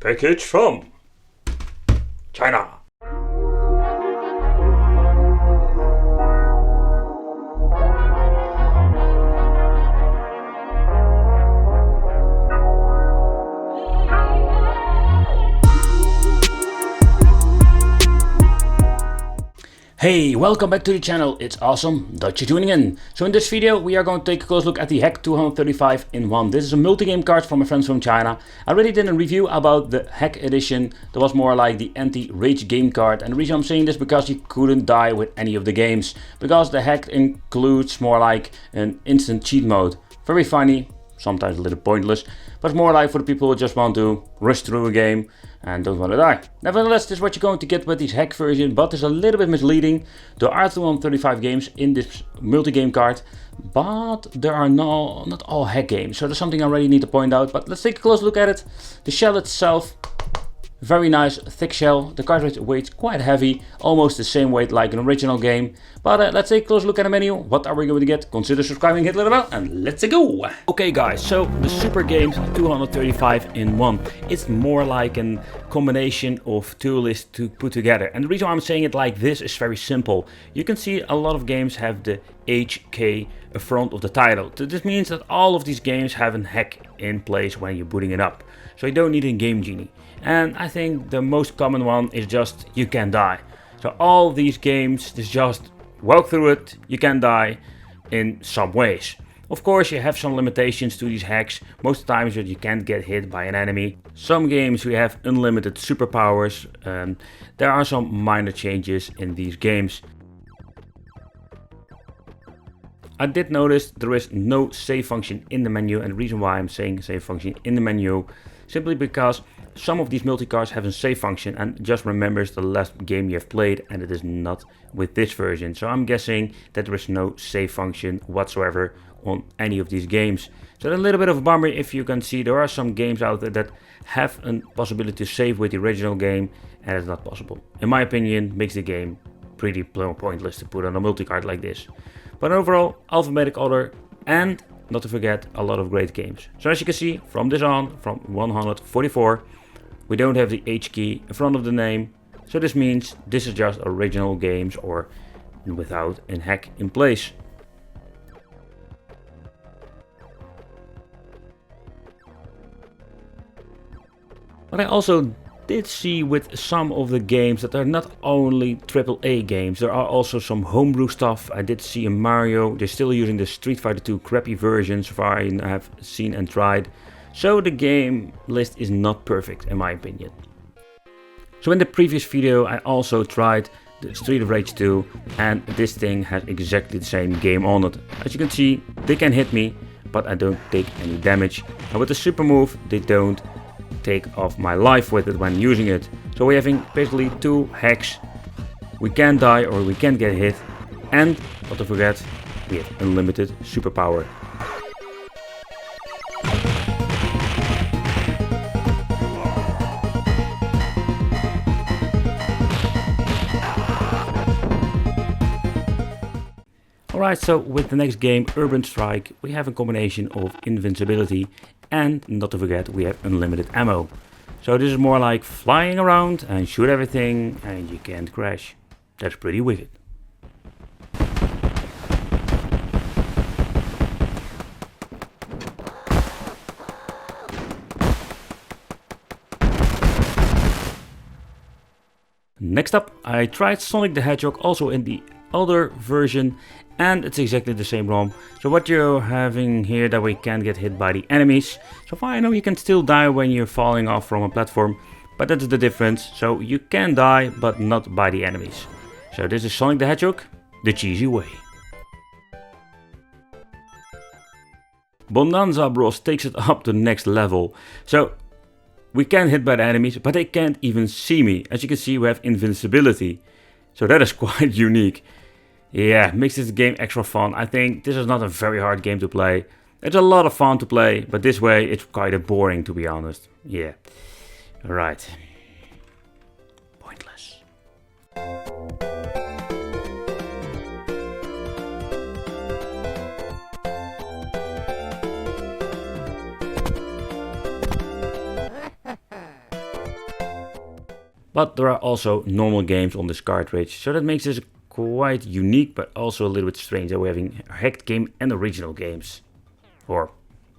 Package from China. Hey, welcome back to the channel. It's awesome that you're tuning in. So in this video we are going to take a close look at the Hedgehog 235 in 1. This is a multi-game card from my friends from China. I already did a review about the Hedgehog edition. That was more like the anti-rage game card, and the reason I'm saying this is because you couldn't die with any of the games, because the Hedgehog includes more like an instant cheat mode. Very funny, sometimes a little pointless, but more like for the people who just want to rush through a game and don't want to die. Nevertheless, this is what you're going to get with this hack version, but it's a little bit misleading. There are 235 games in this multi-game card, but there are not all hack games, so there's something I already need to point out. But let's take a close look at it. The shell itself, very nice thick shell. The cartridge weighs quite heavy, almost the same weight like an original game. But let's take a close look at the menu. What are we going to get? Consider subscribing, hit the little bell, and let's go! Okay guys, so the Super Games 235 in 1. It's more like a combination of two lists to put together. And the reason why I'm saying it like this is very simple. You can see a lot of games have the HK in front of the title. This means that all of these games have a hack in place when you're booting it up. So you don't need a game genie. And I think the most common one is just you can die. So all these games is just walk through it, you can die in some ways. Of course you have some limitations to these hacks. Most times you can't get hit by an enemy. Some games we have unlimited superpowers. There are some minor changes in these games. I did notice there is no save function in the menu, and the reason why I'm saying save function in the menu simply because some of these multi-cards have a save function and just remembers the last game you have played, and it is not with this version. So I'm guessing that there is no save function whatsoever on any of these games. So that's a little bit of a bummer. If you can see, there are some games out there that have a possibility to save with the original game, and it's not possible. In my opinion, makes the game pretty pointless to put on a multi-card like this. But overall, alphabetic order, and not to forget a lot of great games. So as you can see, from this on, from 144, we don't have the H key in front of the name. So this means this is just original games or without a hack in place. But I also did see with some of the games that are not only AAA games, there are also some homebrew stuff. I did see in Mario, they're still using the Street Fighter 2 crappy version so far I have seen and tried. So the game list is not perfect in my opinion. So in the previous video I also tried the Street of Rage 2, and this thing has exactly the same game on it. As you can see, they can hit me, but I don't take any damage. And with the super move, they don't take off my life with it when using it. So we're having basically two hacks. We can die or we can get hit, and not to forget, we have unlimited superpower. Alright, so with the next game, Urban Strike, we have a combination of invincibility, and not to forget, we have unlimited ammo. So this is more like flying around and shoot everything and you can't crash. That's pretty wicked. Next up, I tried Sonic the Hedgehog also in the other version, and it's exactly the same ROM. So what you're having here, that we can't get hit by the enemies. So far I know you can still die when you're falling off from a platform, but that's the difference. So you can die, but not by the enemies. So this is Sonic the Hedgehog, the cheesy way. Bonanza Bros takes it up to the next level. So we can hit by the enemies, but they can't even see me. As you can see, we have invincibility. So that is quite unique. Yeah, makes this game extra fun. I think this is not a very hard game to play. It's a lot of fun to play, but this way it's kind of boring to be honest. Yeah. Alright. Pointless. But there are also normal games on this cartridge, so that makes this quite unique, but also a little bit strange that we're having a hacked game and original games. Or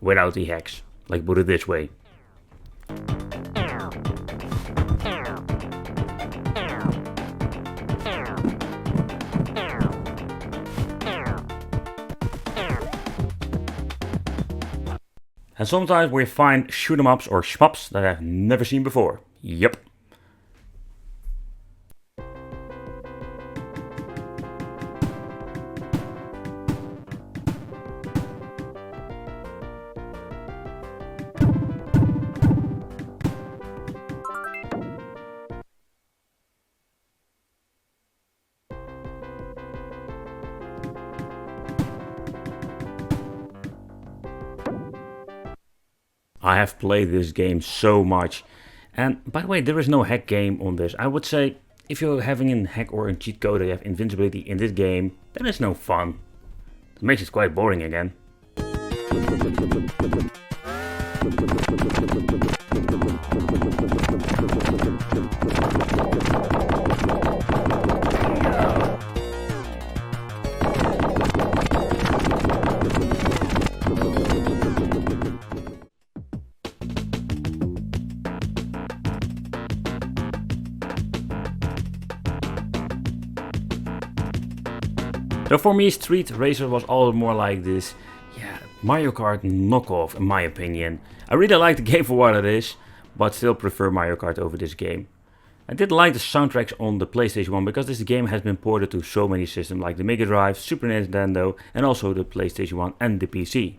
without the hacks, like put it this way. And sometimes we find shoot 'em ups or shmups that I've never seen before. Yep. I have played this game so much, and by the way, there is no hack game on this. I would say if you're having a hack or a cheat code that you have invincibility in this game, then it's no fun. It makes it quite boring again. So for me, Street Racer was all more like this, Mario Kart knockoff in my opinion. I really like the game for what it is, but still prefer Mario Kart over this game. I did like the soundtracks on the PlayStation 1 because this game has been ported to so many systems like the Megadrive, Super Nintendo and also the PlayStation 1 and the PC.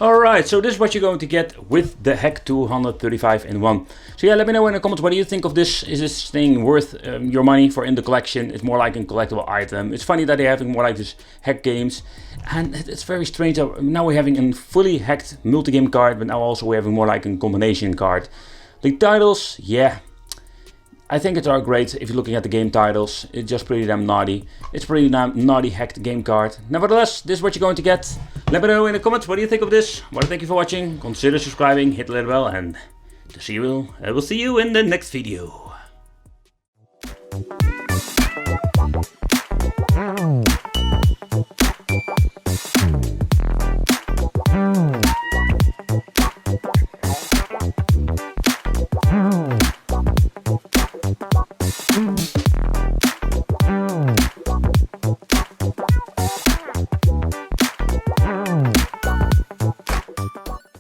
Alright, so this is what you're going to get with the Hack 235 in 1. So yeah, let me know in the comments what do you think of this. Is this thing worth your money for in the collection? It's more like a collectible item. It's funny that they're having more like this hack games. And it's very strange that now we're having a fully hacked multi-game card, but now also we're having more like a combination card. The titles, yeah. I think it's all great if you're looking at the game titles. It's just pretty damn naughty. It's pretty damn naughty hacked game card. Nevertheless, this is what you're going to get. Let me know in the comments what do you think of this. Well, thank you for watching. Consider subscribing, hit the little bell, and I will see you in the next video.